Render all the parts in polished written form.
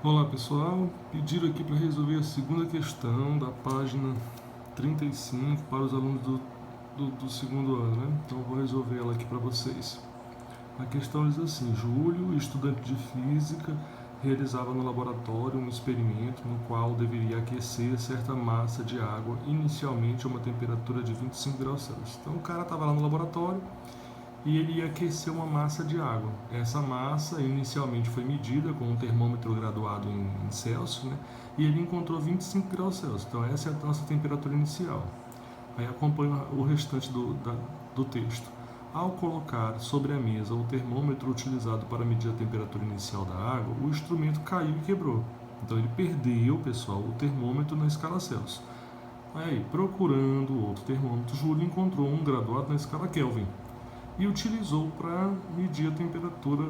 Olá pessoal, pediram aqui para resolver a segunda questão da página 35 para os alunos do segundo ano, né? Então eu vou resolver ela aqui para vocês. A questão diz assim: Júlio, estudante de física, realizava no laboratório um experimento no qual deveria aquecer certa massa de água inicialmente a uma temperatura de 25 graus Celsius. Então o cara estava lá no laboratório e ele ia aquecer uma massa de água. Essa massa inicialmente foi medida com um termômetro graduado em Celsius, né? E ele encontrou 25 graus Celsius. Então essa é a nossa temperatura inicial. Aí acompanha o restante do texto. Ao colocar sobre a mesa o termômetro utilizado para medir a temperatura inicial da água, o instrumento caiu e quebrou. Então ele perdeu, pessoal, o termômetro na escala Celsius. Aí, procurando outro termômetro, Júlio encontrou um graduado na escala Kelvin e utilizou para medir a temperatura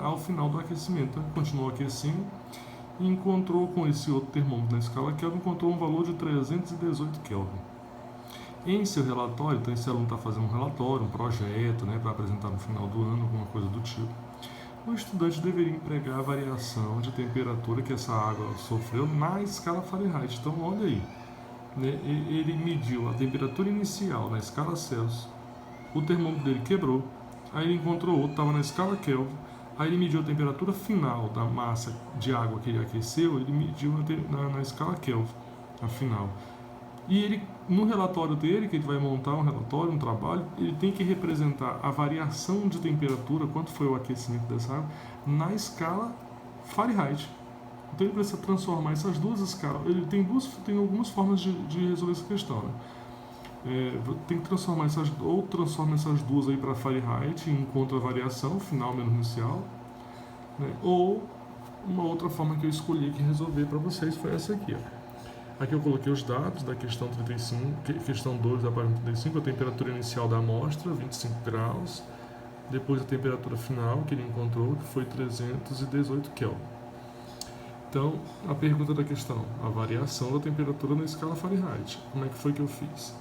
ao final do aquecimento. Então, continuou aquecendo e encontrou com esse outro termômetro na escala Kelvin, encontrou um valor de 318 Kelvin. Em seu relatório, então esse aluno está fazendo um relatório, um projeto, né, para apresentar no final do ano, alguma coisa do tipo. O estudante deveria empregar a variação de temperatura que essa água sofreu na escala Fahrenheit. Então, olha aí, né, ele mediu a temperatura inicial na escala Celsius, o termômetro dele quebrou, aí ele encontrou outro, estava na escala Kelvin, aí ele mediu a temperatura final da massa de água que ele aqueceu, ele mediu na escala Kelvin, a final. E ele, no relatório dele, que ele vai montar um relatório, um trabalho, ele tem que representar a variação de temperatura, quanto foi o aquecimento dessa água, na escala Fahrenheit. Então ele precisa transformar essas duas escalas. Ele tem algumas formas de resolver essa questão, né? Tem que transformar transforma essas duas aí para Fahrenheit e encontra a variação final menos inicial, né? Ou uma outra forma que eu escolhi aqui resolver para vocês foi essa aqui, ó. Aqui eu coloquei os dados da questão 35, questão 2 da página 35, a temperatura inicial da amostra, 25 graus, depois a temperatura final que ele encontrou, que foi 318 Kelvin. Então, a pergunta da questão, a variação da temperatura na escala Fahrenheit. Como é que foi que eu fiz?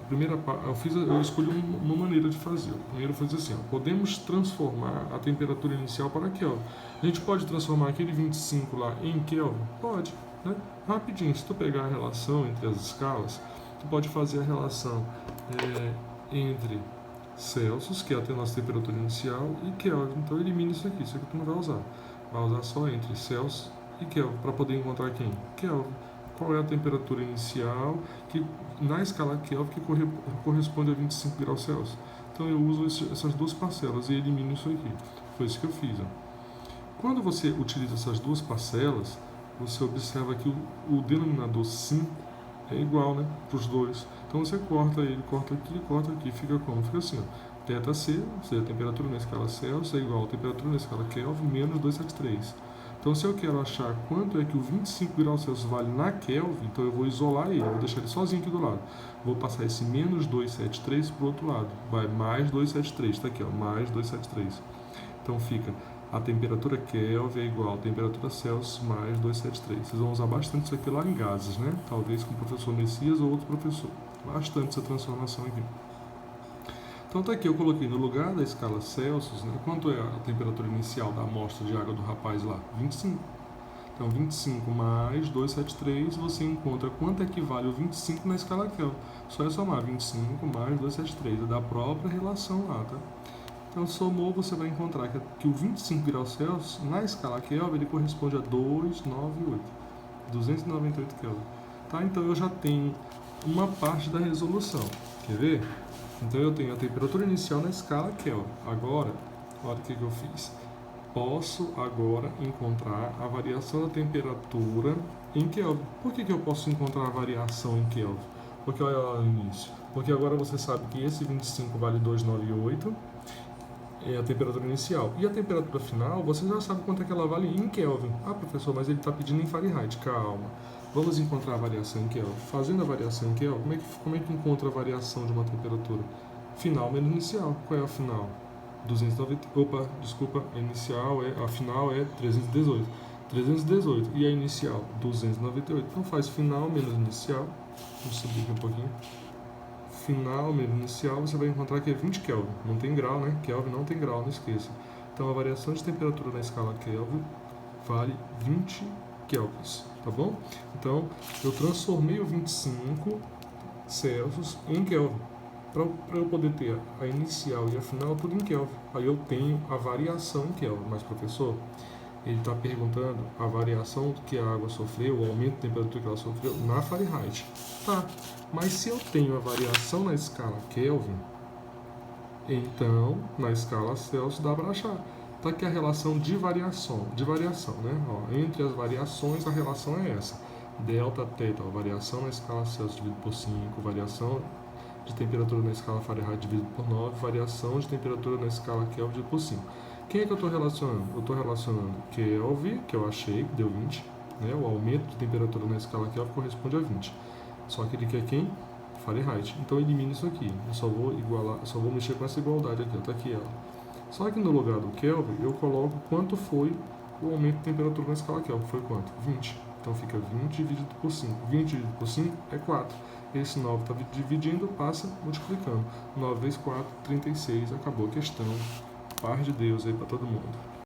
Eu escolhi uma maneira de fazer. Primeiro foi dizer assim, ó, podemos transformar a temperatura inicial para Kelvin. A gente pode transformar aquele 25 lá em Kelvin? Pode, né? Rapidinho, se tu pegar a relação entre as escalas, tu pode fazer a relação entre Celsius, que é a nossa temperatura inicial, e Kelvin. Então elimina isso aqui tu não vai usar. Vai usar só entre Celsius e Kelvin, para poder encontrar quem? Kelvin. Qual é a temperatura inicial que na escala Kelvin que corresponde a 25 graus Celsius. Então eu uso essas duas parcelas e elimino isso aqui. Foi isso que eu fiz. Ó. Quando você utiliza essas duas parcelas, você observa que o denominador 5 é igual, né, para os dois. Então você corta aqui, fica como? Fica assim, ó. Θc, ou seja, a temperatura na escala Celsius é igual a temperatura na escala Kelvin menos 273. Então, se eu quero achar quanto é que o 25 graus Celsius vale na Kelvin, então eu vou isolar ele, vou deixar ele sozinho aqui do lado. Vou passar esse menos 273 para o outro lado. Vai mais 273, está aqui, ó, mais 273. Então, fica a temperatura Kelvin é igual a temperatura Celsius mais 273. Vocês vão usar bastante isso aqui lá em gases, né? Talvez com o professor Messias ou outro professor. Bastante essa transformação aqui. Então tá aqui, eu coloquei no lugar da escala Celsius, né, quanto é a temperatura inicial da amostra de água do rapaz lá? 25. Então 25 mais 273, você encontra quanto equivale o 25 na escala Kelvin. Só é somar 25 mais 273, é da própria relação lá, tá? Então somou, você vai encontrar que o 25 graus Celsius na escala Kelvin ele corresponde a 298 Kelvin. Tá? Então eu já tenho uma parte da resolução. Quer ver? Então eu tenho a temperatura inicial na escala Kelvin. Agora, olha o que eu fiz. Posso agora encontrar a variação da temperatura em Kelvin. Por que eu posso encontrar a variação em Kelvin? Porque olha lá no início. Porque agora você sabe que esse 25 vale 298, é a temperatura inicial. E a temperatura final, você já sabe quanto é que ela vale em Kelvin. Ah, professor, mas ele está pedindo em Fahrenheit. Calma. Vamos encontrar a variação em Kelvin. Fazendo a variação em Kelvin, como é que encontra a variação de uma temperatura? Final menos inicial. Qual é a final? 290. A final é 318. 318. E a inicial? 298. Então faz final menos inicial. Vamos subir aqui um pouquinho. Final menos inicial, você vai encontrar que é 20 Kelvin. Não tem grau, né? Kelvin não tem grau, não esqueça. Então a variação de temperatura na escala Kelvin vale 20 kelvins, tá bom? Então, eu transformei o 25 Celsius em Kelvin, para eu poder ter a inicial e a final tudo em Kelvin. Aí eu tenho a variação em Kelvin. Mas, professor, ele está perguntando a variação que a água sofreu, o aumento de temperatura que ela sofreu na Fahrenheit. Tá, mas se eu tenho a variação na escala Kelvin, então na escala Celsius dá para achar. Tá aqui a relação de variação, né? Ó, entre as variações a relação é essa. Delta θ, ó, variação na escala Celsius dividido por 5, variação de temperatura na escala Fahrenheit dividido por 9, variação de temperatura na escala Kelvin dividido por 5. Quem é que eu estou relacionando? Eu estou relacionando Kelvin, que eu achei, que deu 20, né? O aumento de temperatura na escala Kelvin corresponde a 20. Só que ele quer quem? Fahrenheit. Então elimina isso aqui. Eu só vou mexer com essa igualdade aqui, está aqui ela. Só que no lugar do Kelvin, eu coloco quanto foi o aumento de temperatura na escala Kelvin. Foi quanto? 20. Então fica 20 dividido por 5. 20 dividido por 5 é 4. Esse 9 está dividindo, passa multiplicando. 9 vezes 4, 36. Acabou a questão. Paz de Deus aí para todo mundo.